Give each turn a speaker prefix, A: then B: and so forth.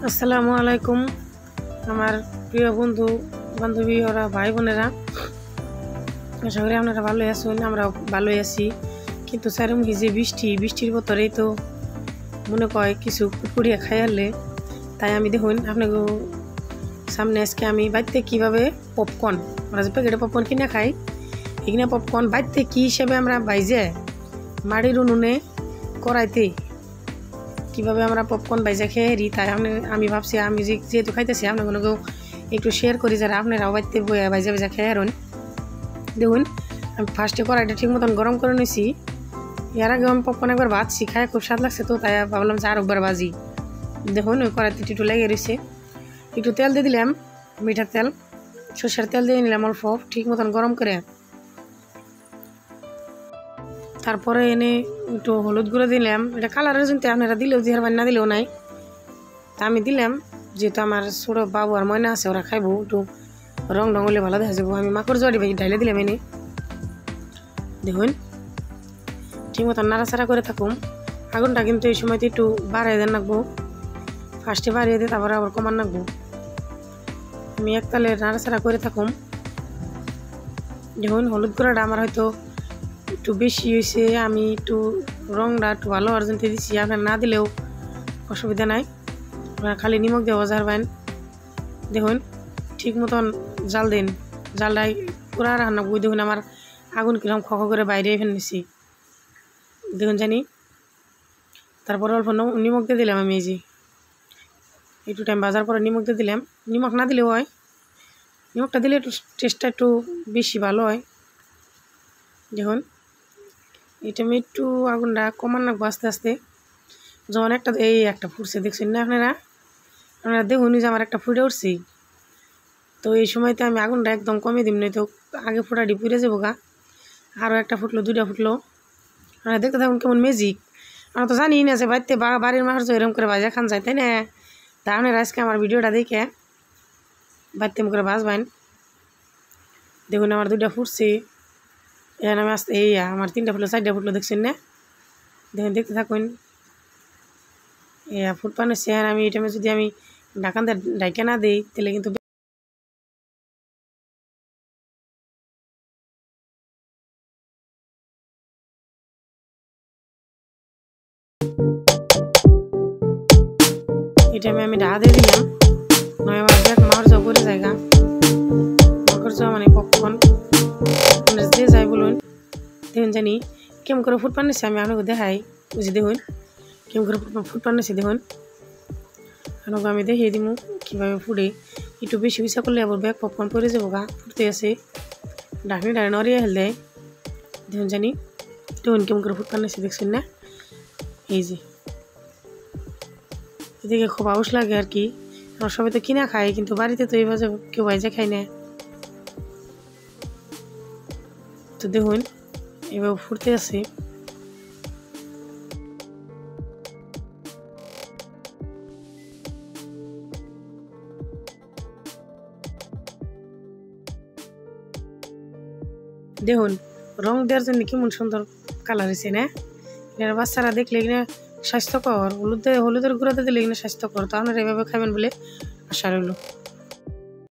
A: আসসালামু আলাইকুম আমার প্রিয় বন্ধু বান্ধবী ওরা ভাই বোনেরা, আশা করি আপনারা ভালোই আছেন। আমরা ভালোই আছি, কিন্তু চারিমুখী যে বৃষ্টির ভিতরেই তো মনে কয় কিছু কুড়িয়ে খাইয়ালে, তাই আমি দেখুন আপনাকে সামনে আজকে আমি বাড়িতে কীভাবে পপকর্ন, আমরা যে প্যাকেটে পপকর্ন কিনে খাই, এখানে পপকর্ন বাড়িতে কী হিসেবে আমরা বাইজে মাড়ির উনুনে কড়াইতে কীভাবে আমরা পপকর্ন বাইজা খেয়ে হেরি, তাই আমি ভাবছি আমি যেহেতু খাইতেছি আপনাদেরকেও একটু শেয়ার করি, যারা আপনারাও বাড়িতে বইয়া বাইজা খেয়ে হেরুন। দেখুন আমি ফার্স্টে কড়াইটা ঠিক মতন গরম করে নিয়েছি। এর আগে আমি পপকর্ন একবার ভাজছি, খায় খুব স্বাদ লাগছে, তো তাই ভাবলাম যে আর একবার ভাজি। দেখুন ওই কড়াইতে একটু লেগে রয়েছে, একটু তেল দিয়ে দিলাম, মিঠার তেল, সরষের তেল দিয়ে নিলাম অল্প, ঠিক মতন গরম করে। তারপরে এনে একটু হলুদ গুঁড়ো দিলাম, এটা কালারের জন্য আপনারা দিলেও দিয়ে না দিলেও নাই, তা আমি দিলাম, যেহেতু আমার ছোটো বাবু আর ময়না আছে, ওরা খাইবো, একটু রং হলে ভালো দেখা যাবো। আমি মাকড় জড়ি ভাই ঢাইলে দিলাম এনে। দেখুন ঠিক মতন নাড়াচাড়া করে থাকুন। আগুনটা কিন্তু এই সময়তে একটু বাড়াই দেন রাখবো, ফার্স্টে বাড়িয়ে দিয়ে তারপরে আবার কমান রাখবো। আমি একতালে নাড়াচাড়া করে থাকুন। দেখুন হলুদ গুঁড়াটা আমার হয়তো একটু বেশি হয়েছে, আমি একটু রংটা একটু ভালো অর্জন দিচ্ছি, আপনার না দিলেও অসুবিধা নাই, আপনারা খালি নিমখ দিয়ে বাজার পান। দেখুন ঠিক মতন জাল দিন, জালটাই পুরা রান্না বই। দেখুন আমার আগুন কিরকম খখ করে বাইরে ফেলেছি, দেখুন জানি। তারপরে অল্প নিমখ দিয়ে দিলাম আমি, এই যে একটু টাইম বাজার পরে নিমখ দিয়ে দিলাম। নিমখ না দিলেও হয়, নিমখটা দিলে একটু টেস্টটা একটু বেশি ভালো হয়। দেখুন এটা আমি একটু আগুনটা কমান রাখবো আস্তে আস্তে। যখন একটা ফুটছে দেখছেন না আপনারা দেখুন যে আমার একটা ফুটে উঠছি, তো এই সময়তে আমি আগুনটা একদম কমিয়ে দিব, তো আগে ফোটাটি পুড়ে যাবো গা। আরও একটা ফুটলো, দুইটা ফুটলো, আপনারা দেখতে থাকুন কেমন ম্যাজিক। আমরা তো জানি না যে বাড়ির মাছ এরকম করে ভাজা খান যায়, তাই না? তা আপনারা আজকে আমার ভিডিওটা দেখে বাড়িতে করে ভাজবেন। দেখুন আমার দুইটা ফুটছে, এখানে আমি আসতে আমার 3টা ফুটলো, 4টা ফুটলো, দেখছেন না? দেখুন দেখতে থাকুন। ফুট পানিছে, আমি এটা যদি আমি ঢাকান দিয়ে ঢাইকে না দিই, তাহলে কিন্তু এটা আমি ঢাকা দিয়ে দিলাম, নয় আমার দেখ মার যাও করে জায়গা মাকড় যাওয়া মানে পপকর্ন যে যাই বলুন। দেখুন জানি কেমন করে ফুট পানিছে, আমি আপনাকে দেখাই, বুঝি দেখুন কেমন করে ফুট পানিছে। দেখুন আপনাকে আমি দেখিয়ে দিব কীভাবে ফুটে। একটু বেশি পিছা করলে আবার ব্যাগ পপকর্ন পরে যাবো গা, ফুটতে আছে, ঢাকনি নড়িয়ে হেল দেয়। দেখুন জানি দেখুন কেমন করে ফুট পানিছে, দেখছেন না? এই যে এদিকে খুব আউশ লাগে আর কি, আমার সবাই তো কিনা খায়, কিন্তু বাড়িতে তো এই বাজে কেউ ভাইজা খায় না। তো দেখুন এভাবে ফুটতে আছে। দেখুন রং দেওয়ার জন্য কেমন সুন্দর কালার হয়েছে না? এখানে বাচ্চারা দেখলে এখানে স্বাস্থ্যকর, হলুদের গুঁড়াতে দিলে এখানে স্বাস্থ্যকর, তো আপনারা এভাবে খাবেন বলে আশা রইল।